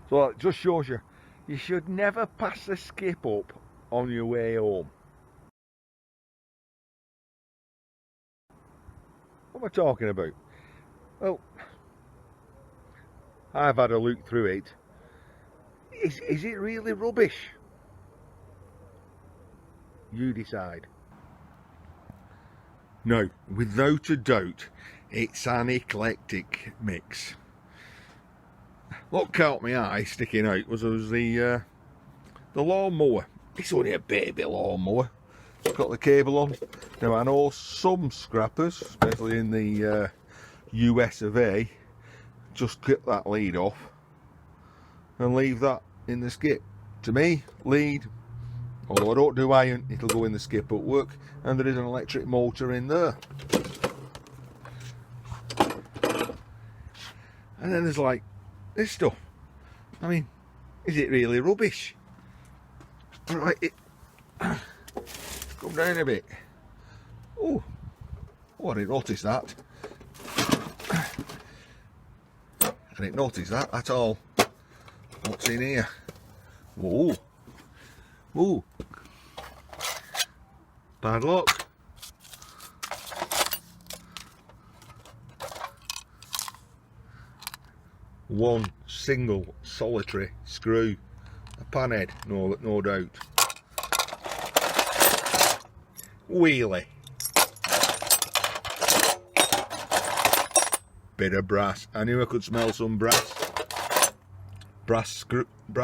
So it just shows you, you should never pass the skip up on your way home. What am I talking about? Well, I've had a look through it. Is it really rubbish? You decide. No, without a doubt, it's an eclectic mix. What caught my eye sticking out was the lawnmower. It's only a baby lawnmower. It's got the cable on. Now I know some scrappers, especially in the US of A, just get that lead off and leave that in the skip. To me, lead, although I don't do iron, it'll go in the skip at work, and there is an electric motor in there. And then there's like this stuff. I mean, is it really rubbish? Right, come down a bit. Oh, I didn't notice that. I didn't notice that at all. What's in here? Whoa. Whoa. Padlock. One single solitary screw. A panhead, no doubt. Wheelie. Bit of brass. I knew I could smell some brass. Brass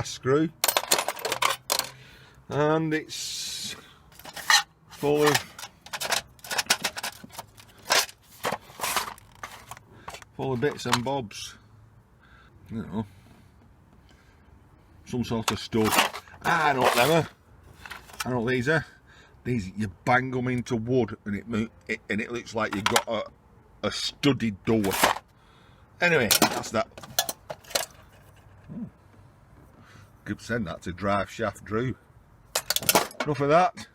screw. And it's full of bits and bobs. You know, some sort of stuff. I know what them are. I know what these are. These, you bang them into wood and it looks like you've got a studded door. Anyway, that's that. Could send that to drive shaft Drew. Enough of that.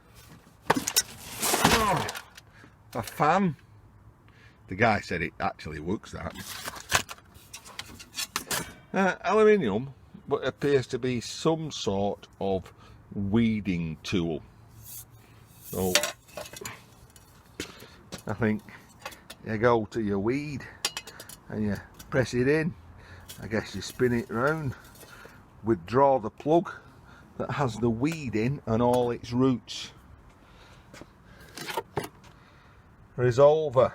Oh, a fan. The guy said it actually works, that. Aluminium, but it appears to be some sort of weeding tool. So I think you go to your weed and you press it in. I guess you spin it round, withdraw the plug that has the weed in and all its roots. Resolver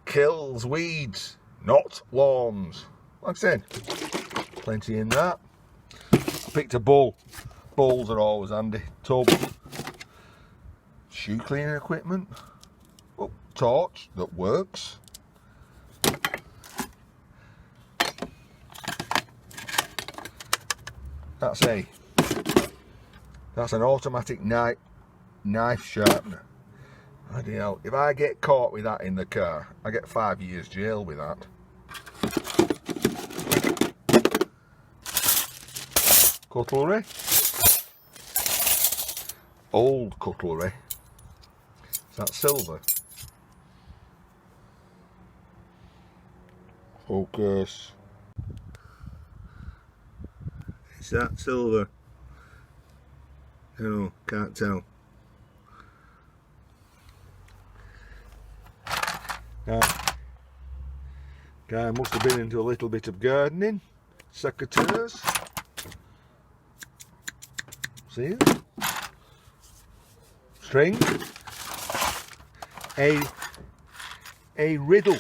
kills weeds, not lawns. Like I said, plenty in that. I picked a bowl. Bowls are always handy. Tub. Shoe cleaning equipment. Oh, torch that works. That's an automatic knife sharpener. Bloody hell, if I get caught with that in the car, I get 5 years jail with that. Cutlery. Old cutlery. Is that silver? Focus. Is that silver? No, can't tell. Guy must have been into a little bit of gardening. Secateurs. See? String. A riddle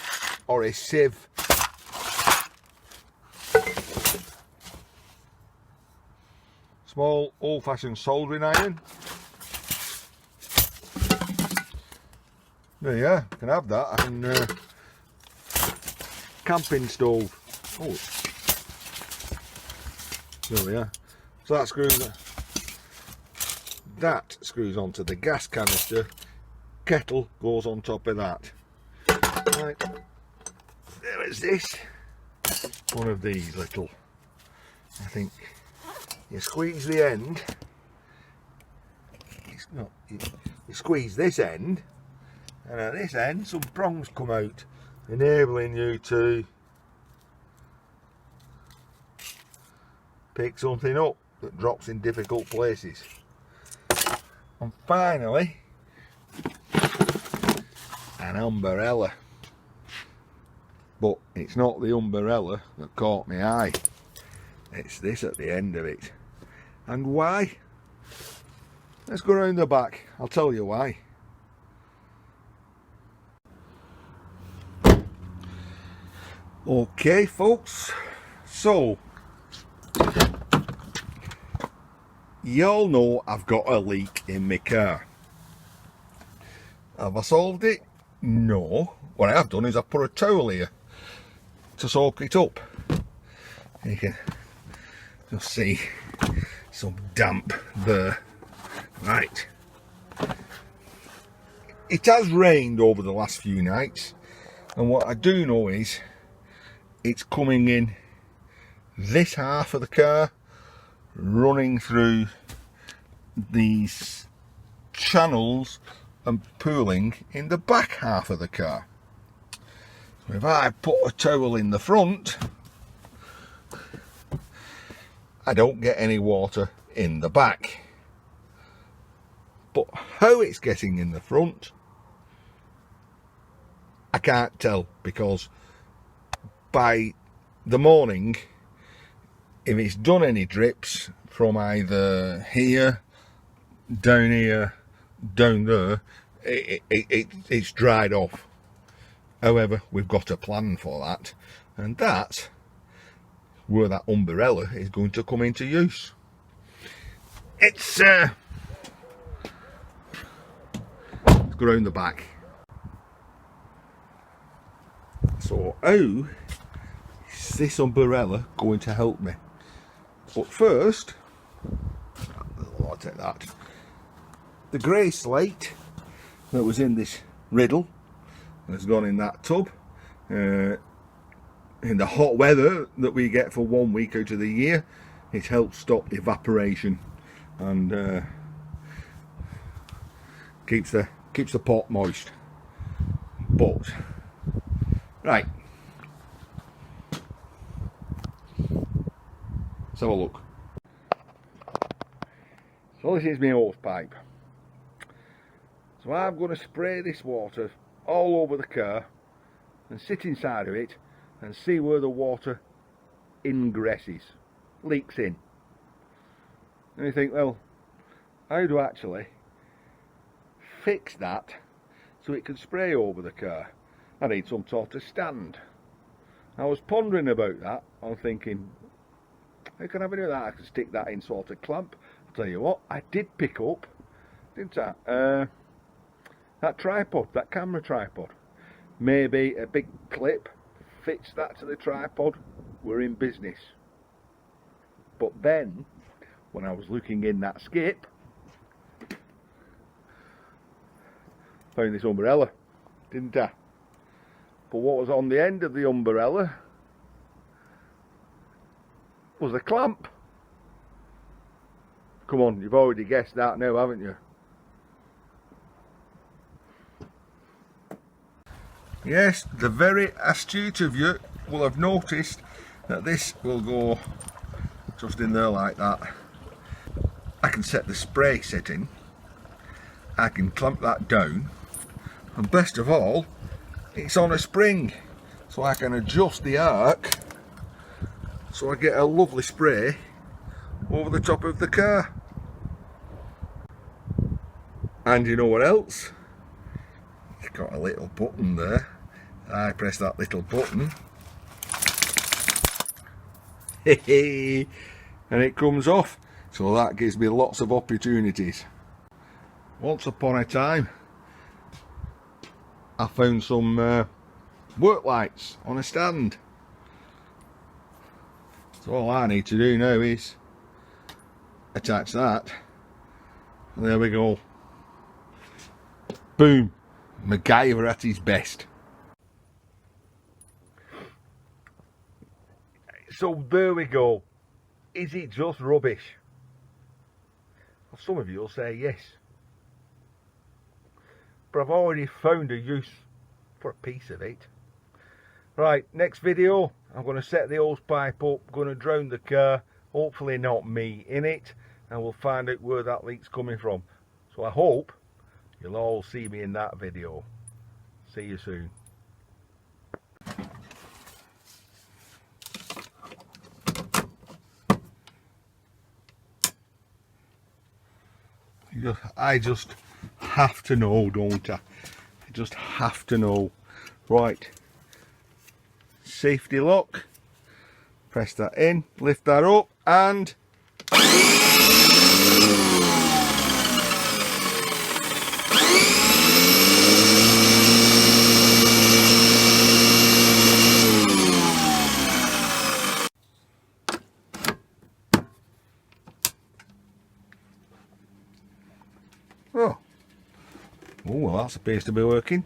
or a sieve. Small old-fashioned soldering iron. There you are, can have that. I can camping stove. Oh, there we are. So that screws onto the gas canister. Kettle goes on top of that. Right, there is this. One of these little. I think you squeeze the end. It's not. You squeeze this end. And at this end some prongs come out, enabling you to pick something up that drops in difficult places. And finally, an umbrella. But it's not the umbrella that caught my eye. It's this at the end of it. And why? Let's go round the back. I'll tell you why. Okay, folks. So, y'all know I've got a leak in my car. Have I solved it? No. What I have done is I've put a towel here to soak it up. You can just see some damp there. Right. It has rained over the last few nights, and what I do know is it's coming in this half of the car, running through these channels and pooling in the back half of the car. So if I put a towel in the front, I don't get any water in the back. But how it's getting in the front, I can't tell, because by the morning, if it's done any drips from either here, down there, it's dried off. However, we've got a plan for that, and that's where that umbrella is going to come into use. Let's go round the back. So how is this umbrella going to help me? But first, I'll take that. The grey slate that was in this riddle has gone in that tub. In the hot weather that we get for 1 week out of the year, it helps stop evaporation and keeps the pot moist. But right, let's have a look. So this is my hose pipe. So I'm going to spray this water all over the car and sit inside of it and see where the water ingresses, leaks in. And you think, well, how do I actually fix that so it can spray over the car? I need some sort of stand. I was pondering about that. I'm thinking, how can I do that? I can stick that in sort of clamp. I'll tell you what, I did pick up, didn't I? That tripod, that camera tripod. Maybe a big clip fits that to the tripod. We're in business. But then, when I was looking in that skip, found this umbrella, didn't I? But what was on the end of the umbrella was a clamp. Come on, you've already guessed that now, haven't you? Yes, the very astute of you will have noticed that this will go just in there like that. I can set the spray setting, I can clamp that down, and best of all, it's on a spring, so I can adjust the arc so I get a lovely spray over the top of the car. And you know what else? It's got a little button there. I press that little button and it comes off. So that gives me lots of opportunities. Once upon a time I found some work lights on a stand. So all I need to do now is attach that, and there we go. Boom. MacGyver at his best. So there we go. Is it just rubbish? Well, some of you will say yes. But I've already found a use for a piece of it. Right, next video, I'm going to set the hose pipe up, going to drown the car, hopefully not me in it, and we'll find out where that leak's coming from. So I hope you'll all see me in that video. See you soon. I just have to know, don't I? I just have to know. Right, safety lock, press that in, lift that up, and oh, well, that appears to be working.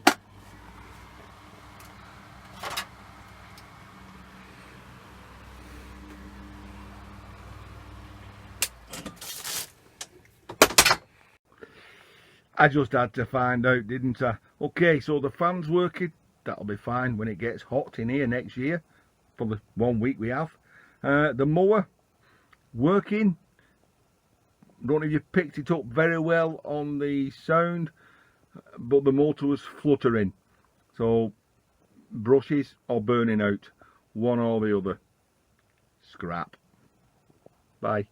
I just had to find out, didn't I? Okay, so the fan's working. That'll be fine when it gets hot in here next year, for the 1 week we have. The mower working. Don't know if you picked it up very well on the sound, but the motor was fluttering. So brushes are burning out, one or the other. Scrap. Bye.